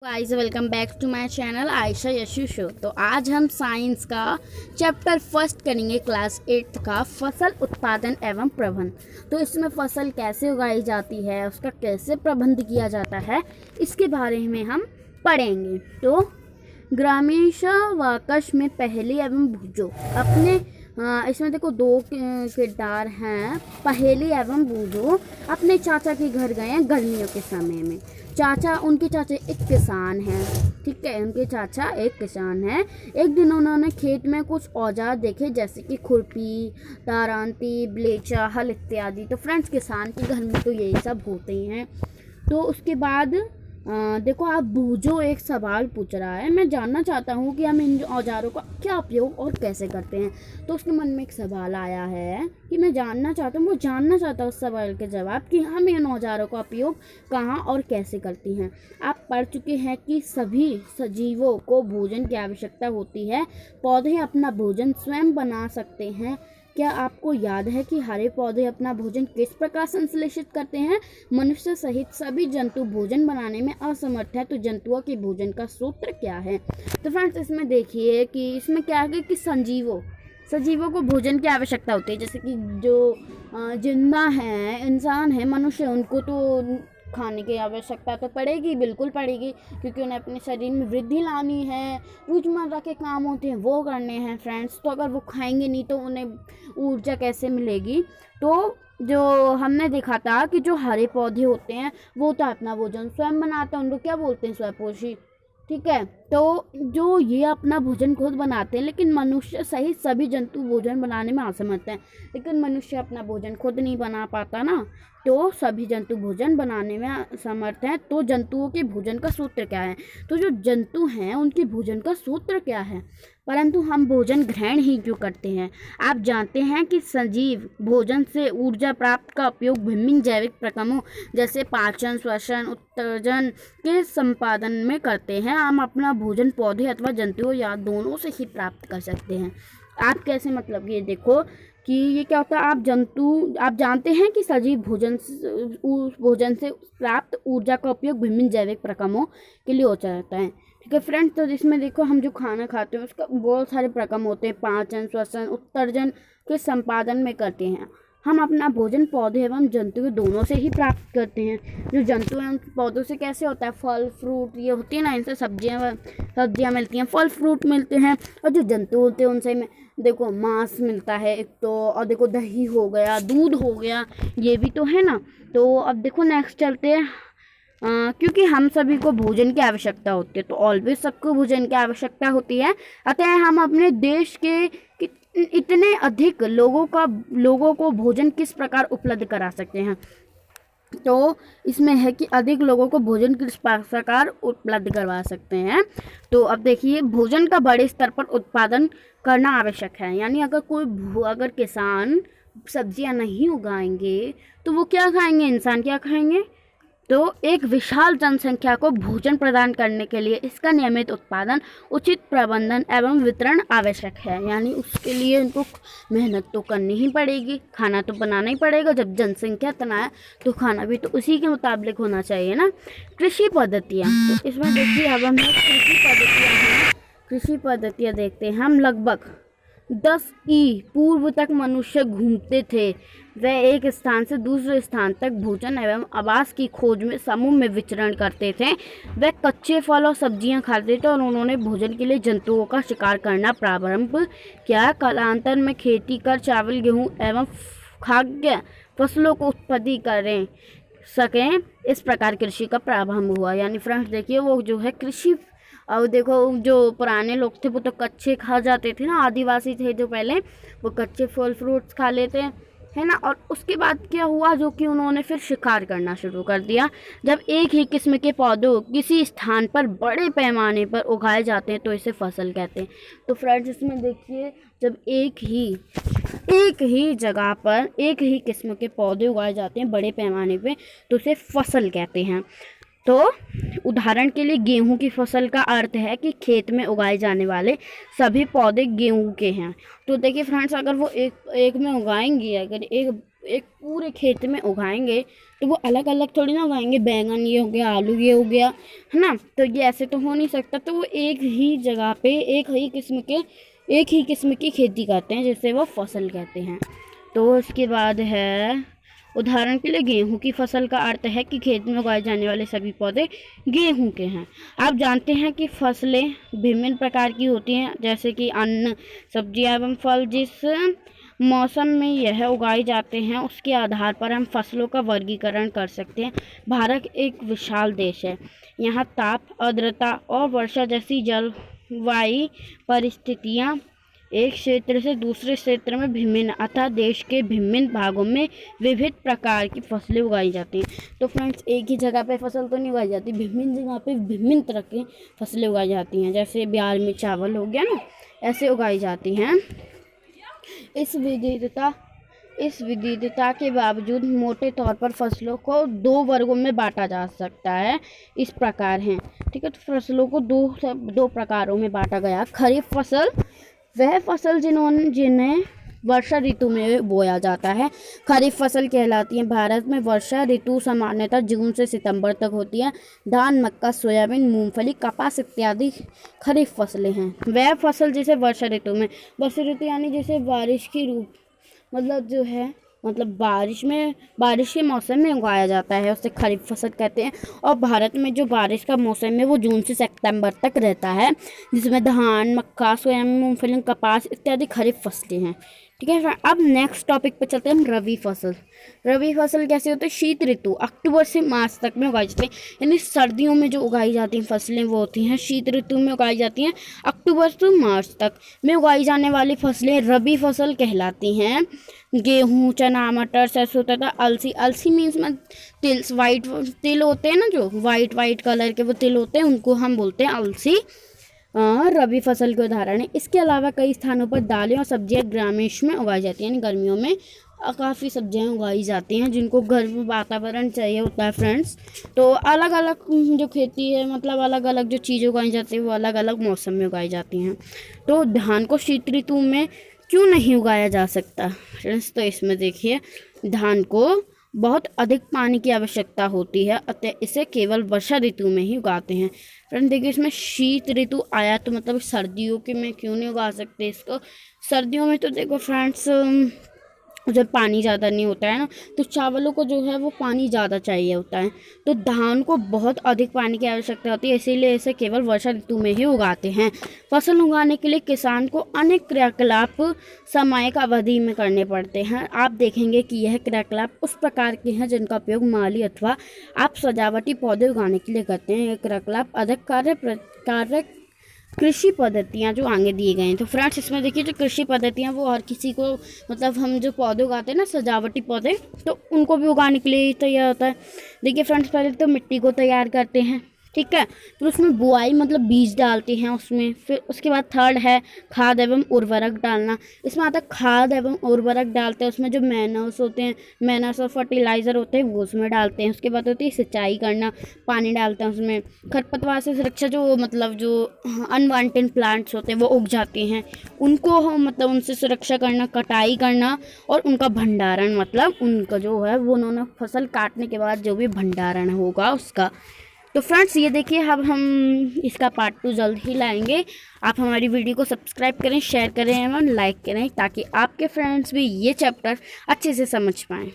Guys welcome back to my channel Ayesha Yashu show. तो आज हम साइंस का चैप्टर फर्स्ट करेंगे क्लास 8 का फसल उत्पादन एवं प्रबंधन। तो इसमें फसल कैसे उगाई जाती है, उसका कैसे प्रबंध किया जाता है, इसके बारे में हम पढ़ेंगे। तो ग्रामीश वाकश में पहेली एवं बूझो अपने इसमें देखो दो किरदार हैं। पहेली एवं बूझो अपने चाचा के घर गए हैं गर्मियों के समय में। उनके चाचा एक किसान हैं, ठीक है, उनके चाचा एक किसान हैं। एक दिन उन्होंने खेत में कुछ औजार देखे जैसे कि खुरपी, तारांती, ब्लेचा, हल इत्यादि। तो फ्रेंड्स, किसान के घर में तो यही सब होते ही हैं। तो उसके बाद देखो, आप बूझो एक सवाल पूछ रहा है, मैं जानना चाहता हूँ कि हम इन औजारों का क्या उपयोग और कैसे करते हैं। तो उसके मन में एक सवाल आया है कि मैं जानना चाहता हूँ, वो जानना चाहता है उस सवाल के जवाब कि हम इन औजारों का उपयोग कहाँ और कैसे करती हैं। आप पढ़ चुके हैं कि सभी सजीवों को भोजन की आवश्यकता होती है। पौधे अपना भोजन स्वयं बना सकते हैं। क्या आपको याद है कि हरे पौधे अपना भोजन किस प्रकार संश्लेषित करते हैं? मनुष्य सहित सभी जंतु भोजन बनाने में असमर्थ है। तो जंतुओं के भोजन का सूत्र क्या है? तो फ्रेंड्स, इसमें देखिए कि इसमें क्या है कि सजीवों को भोजन की आवश्यकता होती है। जैसे कि जो जिंदा हैं, इंसान है, मनुष्य, उनको तो खाने की आवश्यकता तो पड़ेगी, बिल्कुल पड़ेगी, क्योंकि उन्हें अपने शरीर में वृद्धि लानी है। रोजमर्रा के काम होते हैं वो करने हैं फ्रेंड्स। तो अगर वो खाएंगे नहीं तो उन्हें ऊर्जा कैसे मिलेगी? तो जो हमने देखा था कि जो हरे पौधे होते हैं वो तो अपना भोजन स्वयं बनाते हैं, उनको क्या बोलते हैं? स्वयंपोषी, ठीक है। तो जो ये अपना भोजन खुद बनाते हैं, लेकिन मनुष्य सहित सभी जंतु भोजन बनाने में असमर्थ हैं। लेकिन मनुष्य अपना भोजन खुद नहीं बना पाता ना, तो सभी जंतु भोजन बनाने में असमर्थ हैं। तो जंतुओं के भोजन का सूत्र क्या है? तो जो जंतु हैं उनके भोजन का सूत्र क्या है? परंतु हम भोजन ग्रहण ही क्यों करते हैं? आप जानते हैं कि सजीव भोजन से ऊर्जा प्राप्त का उपयोग विभिन्न जैविक प्रक्रमों जैसे पाचन, श्वसन, उत्सर्जन के संपादन में करते हैं। हम अपना भोजन पौधे अथवा जंतुओं या दोनों से ही प्राप्त कर सकते हैं। आप कैसे? मतलब ये देखो कि ये क्या होता है, आप जानते हैं कि सजीव भोजन से प्राप्त ऊर्जा का उपयोग विभिन्न जैविक प्रक्रमों के लिए हो जाता है, ठीक है फ्रेंड्स। तो जिसमें देखो, हम जो खाना खाते हैं उसका बहुत सारे प्रक्रम होते हैं। पाचन, श्वसन, उत्सर्जन के संपादन में करते हैं। हम अपना भोजन पौधे एवं जंतु दोनों से ही प्राप्त करते हैं। जो जंतु हैं पौधों से कैसे होता है? फल फ्रूट ये होती है ना, इनसे सब्जियां मिलती हैं, फल फ्रूट मिलते हैं। और जो जंतु होते हैं उनसे देखो मांस मिलता है एक तो, और देखो दही हो गया, दूध हो गया, ये भी तो है ना। तो अब देखो नेक्स्ट चलते हैं। क्योंकि हम सभी को भोजन की आवश्यकता होती है, तो ऑलवेज सबको भोजन की आवश्यकता होती है। अतः हम अपने देश के इतने अधिक लोगों को भोजन किस प्रकार उपलब्ध करा सकते हैं? तो इसमें है कि अधिक लोगों को भोजन किस प्रकार उपलब्ध करवा सकते हैं। तो अब देखिए, भोजन का बड़े स्तर पर उत्पादन करना आवश्यक है। यानी अगर किसान सब्जियां नहीं उगाएंगे तो वो क्या खाएंगे? इंसान क्या खाएंगे? तो एक विशाल जनसंख्या को भोजन प्रदान करने के लिए इसका नियमित उत्पादन, उचित प्रबंधन एवं वितरण आवश्यक है। यानी उसके लिए उनको मेहनत तो करनी ही पड़ेगी, खाना तो बनाना ही पड़ेगा। जब जनसंख्या इतना है तो खाना भी तो उसी के मुताबिक होना चाहिए ना। कृषि पद्धतियाँ, तो इसमें देखिए अब हम कृषि पद्धतियाँ देखते हैं। हम लगभग 10 ई पूर्व तक मनुष्य घूमते थे। वह एक स्थान से दूसरे स्थान तक भोजन एवं आवास की खोज में समूह में विचरण करते थे। वह कच्चे फल और सब्जियां खाते थे और उन्होंने भोजन के लिए जंतुओं का शिकार करना प्रारंभ किया। कालांतर में खेती कर चावल, गेहूं एवं खाद्य फसलों को उत्पत्ति करें सकें, इस प्रकार कृषि का प्रारंभ हुआ। यानी फ्रेंड्स देखिए, वो जो है कृषि, और देखो जो पुराने लोग थे वो तो कच्चे खा जाते थे ना, आदिवासी थे जो पहले, वो कच्चे फल फ्रूट्स खा लेते है ना। और उसके बाद क्या हुआ, जो कि उन्होंने फिर शिकार करना शुरू कर दिया। जब एक ही किस्म के पौधों किसी स्थान पर बड़े पैमाने पर उगाए जाते हैं तो इसे फसल कहते हैं। तो फ्रेंड्स, इसमें देखिए, जब एक ही जगह पर एक ही किस्म के पौधे उगाए जाते हैं बड़े पैमाने पे तो उसे फसल कहते हैं। तो उदाहरण के लिए गेहूं की फसल का अर्थ है कि खेत में उगाए जाने वाले सभी पौधे गेहूं के हैं। तो देखिए फ्रेंड्स, अगर वो एक में उगाएंगे, अगर एक एक पूरे खेत में उगाएंगे तो वो अलग अलग थोड़ी ना उगाएंगे, बैंगन ये हो गया, आलू ये हो गया, है ना। तो ये ऐसे तो हो नहीं सकता। तो वो एक ही जगह पे एक ही किस्म की खेती करते हैं, जिसे वो फसल कहते हैं। तो उसके बाद है, उदाहरण के लिए गेहूं की फसल का अर्थ है कि खेत में उगाए जाने वाले सभी पौधे गेहूं के हैं। आप जानते हैं कि फसलें विभिन्न प्रकार की होती हैं, जैसे कि अन्न, सब्जियां एवं फल। जिस मौसम में यह उगाए जाते हैं उसके आधार पर हम फसलों का वर्गीकरण कर सकते हैं। भारत एक विशाल देश है। यहाँ ताप, आर्द्रता और वर्षा जैसी जलवायु परिस्थितियाँ एक क्षेत्र से दूसरे क्षेत्र में भिन्न अर्थात देश के विभिन्न भागों में विविध प्रकार की फसलें उगाई जाती हैं। तो फ्रेंड्स, एक ही जगह पे फसल तो नहीं उगाई जाती, विभिन्न जगह पे विभिन्न तरह की फसलें उगाई जाती हैं। जैसे बिहार में चावल हो गया ना, ऐसे उगाई जाती हैं। इस विविधता के बावजूद मोटे तौर पर फसलों को दो वर्गों में बांटा जा सकता है। इस प्रकार हैं, ठीक है। तो फसलों को दो प्रकारों में बांटा गया। खरीफ फसल, वह फसल जिन्हें वर्षा ऋतु में बोया जाता है, खरीफ फसल कहलाती है। भारत में वर्षा ऋतु सामान्यतः जून से सितंबर तक होती है। धान, मक्का, सोयाबीन, मूंगफली, कपास इत्यादि खरीफ फसलें हैं। वह फसल जिसे वर्षा ऋतु यानी जैसे बारिश की रूप मतलब जो है बारिश के मौसम में उगाया जाता है, उसे खरीफ फसल कहते हैं। और भारत में जो बारिश का मौसम है वो जून से सितंबर तक रहता है, जिसमें धान, मक्का, सोयाबीन, मूंगफली, कपास इत्यादि खरीफ फसलें हैं, ठीक है। अब नेक्स्ट टॉपिक पे चलते हैं हम, रबी फसल। रबी फसल कैसे होते हैं? शीत ऋतु अक्टूबर से मार्च तक में उगाई जाती है, यानी सर्दियों में जो उगाई जाती हैं फसलें वो होती हैं शीत ऋतु में उगाई जाती हैं। अक्टूबर से मार्च तक में उगाई जाने वाली फसलें रबी फसल कहलाती हैं। गेहूँ, चना, मटर, सरसों तथा अलसी मीन्स में तिल, वाइट तिल होते हैं ना, जो वाइट कलर के वो तिल होते हैं, उनको हम बोलते हैं अलसी। रबी फसल के उदाहरण है। इसके अलावा कई स्थानों पर दालें और सब्जियां ग्रामीण में उगाई जाती हैं, यानी गर्मियों में काफ़ी सब्जियां उगाई जाती हैं जिनको गर्म वातावरण चाहिए होता है फ्रेंड्स। तो अलग अलग जो खेती है, मतलब अलग अलग जो चीज़ें उगाई जाती है वो अलग अलग मौसम में उगाई जाती हैं। तो धान को शीत ऋतु में क्यों नहीं उगाया जा सकता फ्रेंड्स? तो इसमें देखिए, धान को बहुत अधिक पानी की आवश्यकता होती है, अतः इसे केवल वर्षा ऋतु में ही उगाते हैं। फ्रेंड देखिए, इसमें शीत ऋतु आया तो मतलब सर्दियों के में क्यों नहीं उगा सकते इसको? सर्दियों में तो देखो फ्रेंड्स, जब पानी ज़्यादा नहीं होता है ना, तो चावलों को जो है वो पानी ज़्यादा चाहिए होता है। तो धान को बहुत अधिक पानी की आवश्यकता होती है, इसीलिए इसे केवल वर्षा ऋतु में ही उगाते हैं। फसल उगाने के लिए किसान को अनेक क्रियाकलाप सामयिक अवधि में करने पड़ते हैं। आप देखेंगे कि यह क्रियाकलाप उस प्रकार के हैं जिनका उपयोग माली अथवा आप सजावटी पौधे उगाने के लिए करते हैं। यह क्रियाकलाप अधिक कार्य कृषि पद्धतियाँ जो आगे दिए गए हैं। तो फ्रेंड्स, इसमें देखिए जो कृषि पद्धतियाँ वो हर किसी को, मतलब हम जो पौधे उगाते हैं ना, सजावटी पौधे, तो उनको भी उगाने के लिए ही तैयार होता है। देखिए फ्रेंड्स, पहले तो मिट्टी को तैयार करते हैं, ठीक है। फिर उसमें बुआई मतलब बीज डालते हैं उसमें। फिर उसके बाद थर्ड है खाद एवं उर्वरक डालना। इसमें आता है खाद एवं उर्वरक डालते हैं, उसमें जो मैनर्स होते हैं, मैनर्स और फर्टिलाइज़र होते हैं वो उसमें डालते हैं। उसके बाद होती है सिंचाई करना, पानी डालते हैं उसमें। खरपतवार से सुरक्षा, जो मतलब जो अनवांटेड प्लांट्स होते हैं वो उग जाते हैं, उनको मतलब उनसे सुरक्षा करना, कटाई करना और उनका भंडारण, मतलब उनका जो है वो उन्होंने फसल काटने के बाद जो भी भंडारण होगा उसका। तो फ्रेंड्स, ये देखिए, अब हम इसका पार्ट 2 जल्द ही लाएंगे। आप हमारी वीडियो को सब्सक्राइब करें, शेयर करें एवं लाइक करें, ताकि आपके फ्रेंड्स भी ये चैप्टर अच्छे से समझ पाएँ।